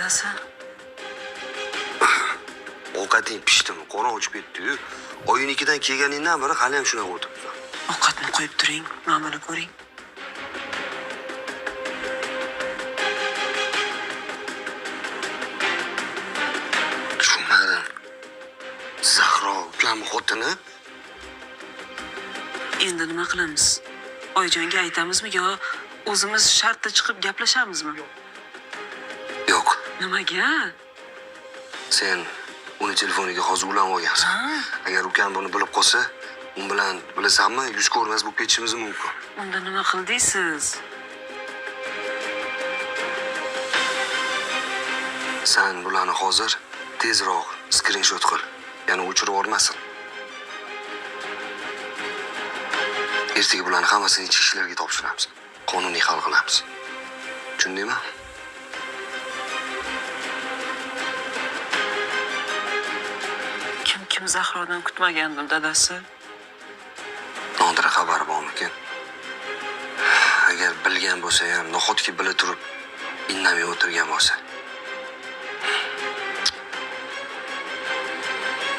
dadasi? Ovqating pishdimi? Qo'ron o'chib ketdi-yu. Oyinikidan kelganingdan beri hali ham shunday o'tiribsan. Ovqatni qo'yib turing, nomini ko'ring. Tushunmadim. Zahro ukam xotini? Endi nima qilamiz? Oyijonga aytamizmi yo o'zimiz shartda chiqib gaplashamizmi? Yo'q. Nimaga? Sen uni telefoniga hozir ulanib olgansan. Agar ukam buni bilib qolsa, u bilan bilasanmi, yuz ko'rmas bo'lib ketishimiz mumkin. Unda nima qildingiz? Sen bularni hozir tezroq skrinshot qil. Yana o'chirib yubormasin. Ertaga bularni hammasini ichki ishlarga topshiramiz. Qonuniy hal qilamiz. Tushundingmi? Kim Zahrodan kutmagandim, dadasi. Nodira xabari bormikin? Agar bilgan bo'lsa ham, nahotki bila turib indamay o'tirgan bo'lsa.